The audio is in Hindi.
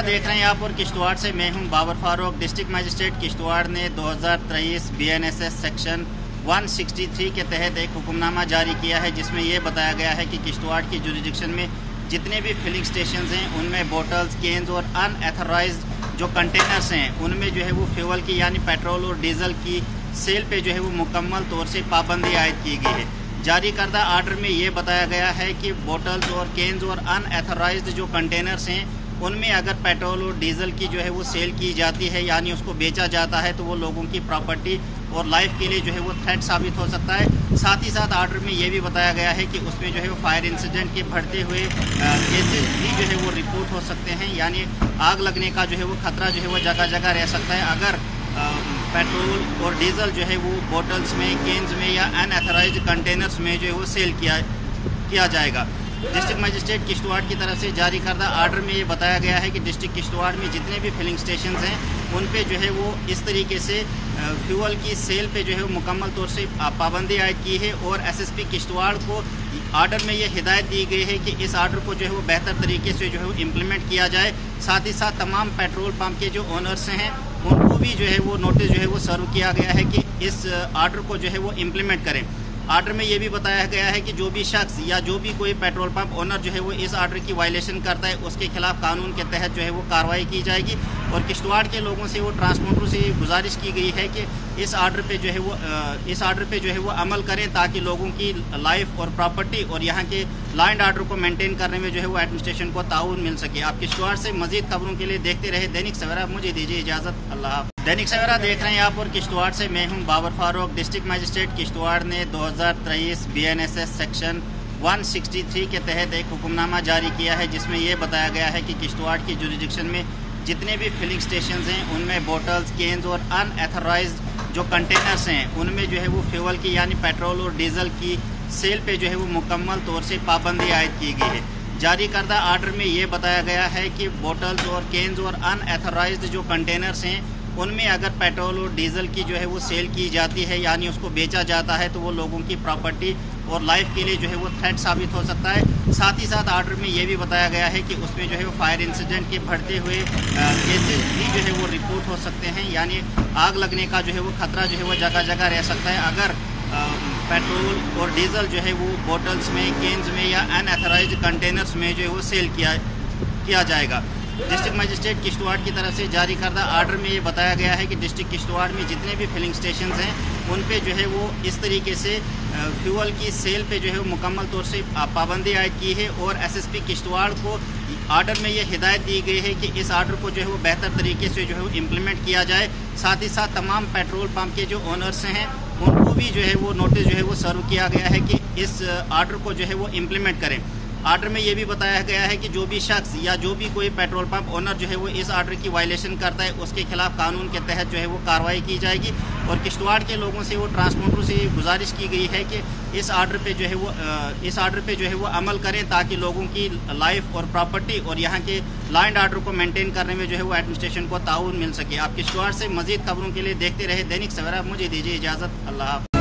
देख रहे हैं आप और किश्तवाड़ से मैं हूं बाबर फारूक। डिस्ट्रिक्ट मजिस्ट्रेट किश्तवाड़ ने 2023 BNSS सेक्शन 163 के तहत एक हुक्मनामा जारी किया है, जिसमें यह बताया गया है कि किश्तवाड़ की जुरिडिक्शन में जितने भी फिलिंग स्टेशन हैं उनमें बोटल्स, केन्स और अनएथोराइज्ड जो कंटेनर्स हैं उनमें जो है वो फ्यूल की यानी पेट्रोल और डीजल की सेल पे जो है वो मुकम्मल तौर से पाबंदी आयद की गई है। जारी करदा आर्डर में ये बताया गया है कि बोटल्स और केन्स और अनएथोराइज्ड जो कंटेनर्स हैं उनमें अगर पेट्रोल और डीजल की जो है वो सेल की जाती है यानी उसको बेचा जाता है तो वो लोगों की प्रॉपर्टी और लाइफ के लिए जो है वो थ्रेट साबित हो सकता है। साथ ही साथ आर्डर में ये भी बताया गया है कि उसमें जो है वो फायर इंसिडेंट के बढ़ते हुए केसेस भी जो है वो रिपोर्ट हो सकते हैं, यानी आग लगने का जो है वो खतरा जो है वो जगह जगह रह सकता है अगर पेट्रोल और डीजल जो है वो बोटल्स में, केन्स में या अनएथोराइज्ड कंटेनर्स में जो है वो सेल किया जाएगा। डिस्ट्रिक्ट मजिस्ट्रेट किश्तवाड़ की तरफ से जारी करदा आर्डर में ये बताया गया है कि डिस्ट्रिक्ट किश्तवाड़ में जितने भी फिलिंग स्टेशन हैं उन पे जो है वो इस तरीके से फ्यूल की सेल पे जो है वो मुकम्मल तौर से पाबंदी आयद की है और SSP किश्तवाड़ को आर्डर में ये हिदायत दी गई है कि इस आर्डर को जो है वो बेहतर तरीके से जो है वो इम्प्लीमेंट किया जाए। साथ ही साथ तमाम पेट्रोल पंप के जो ओनर्स हैं उनको भी जो है वो नोटिस जो है वो सर्व किया गया है कि इस आर्डर को जो है वो इम्प्लीमेंट करें। आर्डर में ये भी बताया गया है कि जो भी शख्स या जो भी कोई पेट्रोल पंप ओनर जो है वो इस आर्डर की वायलेशन करता है उसके खिलाफ कानून के तहत जो है वो कार्रवाई की जाएगी। और किश्तवाड़ के लोगों से वो ट्रांसपोर्टर से गुजारिश की गई है कि इस आर्डर पे जो है वो अमल करें ताकि लोगों की लाइफ और प्रॉपर्टी और यहाँ के लॉ एंड ऑर्डर को मेंटेन करने में जो है वो एडमिनिस्ट्रेशन को ताउन मिल सके। आप किश्तवाड़ से मजीद खबरों के लिए देखते रहे दैनिक सवेरा। मुझे दीजिए इजाज़त, अल्लाह हाफ़िज़। दैनिक सवेरा देख रहे हैं आप और किश्तवाड़ से मैं हूं बाबर फारूक। डिस्ट्रिक्ट मजिस्ट्रेट किश्तवाड़ ने 2023 BNSS सेक्शन 163 के तहत एक हुक्मनामा जारी किया है, जिसमें यह बताया गया है कि किश्तवाड़ की जुरिडिक्शन में जितने भी फिलिंग स्टेशन हैं उनमें बोटल्स, केन्स और अनएथोराइज्ड जो कंटेनर्स हैं उनमें जो है वो फ्यूल की यानी पेट्रोल और डीजल की सेल पे जो है वो मुकम्मल तौर से पाबंदी आयद की गई है। जारी करदा आर्डर में ये बताया गया है कि बोटल्स और केन्स और अनएथोराइज्ड जो कंटेनर्स हैं उनमें अगर पेट्रोल और डीजल की जो है वो सेल की जाती है यानी उसको बेचा जाता है तो वो लोगों की प्रॉपर्टी और लाइफ के लिए जो है वो थ्रेट साबित हो सकता है। साथ ही साथ आर्डर में ये भी बताया गया है कि उसमें जो है वो फायर इंसिडेंट के बढ़ते हुए केसेस भी जो है वो रिपोर्ट हो सकते हैं, यानी आग लगने का जो है वो खतरा जो है वो जगह जगह रह सकता है अगर पेट्रोल और डीजल जो है वो बोटल्स में, केन्स में या अनएथोराइज्ड कंटेनर्स में जो है वो सेल किया जाएगा। डिस्ट्रिक्ट मजिस्ट्रेट किश्तवाड़ की तरफ से जारी करदा आर्डर में ये बताया गया है कि डिस्ट्रिक्ट किश्तवाड़ में जितने भी फिलिंग स्टेशन हैं उन पे जो है वो इस तरीके से फ्यूल की सेल पे जो है वो मुकम्मल तौर से पाबंदी आयद की है और SSP किश्तवाड़ को आर्डर में ये हिदायत दी गई है कि इस आर्डर को जो है वो बेहतर तरीके से जो है वो इम्प्लीमेंट किया जाए। साथ ही साथ तमाम पेट्रोल पंप के जो ओनर्स हैं उनको भी जो है वो नोटिस जो है वो सर्व किया गया है कि इस आर्डर को जो है वो इम्प्लीमेंट करें। आर्डर में ये भी बताया गया है कि जो भी शख्स या जो भी कोई पेट्रोल पंप ओनर जो है वो इस आर्डर की वायलेशन करता है उसके खिलाफ कानून के तहत जो है वो कार्रवाई की जाएगी। और किश्तवाड़ के लोगों से वो ट्रांसपोर्टर से गुजारिश की गई है कि इस आर्डर पे जो है वो अमल करें ताकि लोगों की लाइफ और प्रॉपर्टी और यहाँ के लॉ एंड ऑर्डर को मेंटेन करने में जो है वो एडमिनिस्ट्रेशन को ताउन मिल सके। आप किश्तवाड़ से मजीद खबरों के लिए देखते रहे दैनिक सवेरा। मुझे दीजिए इजाज़त, अल्लाह हाफ़िज़।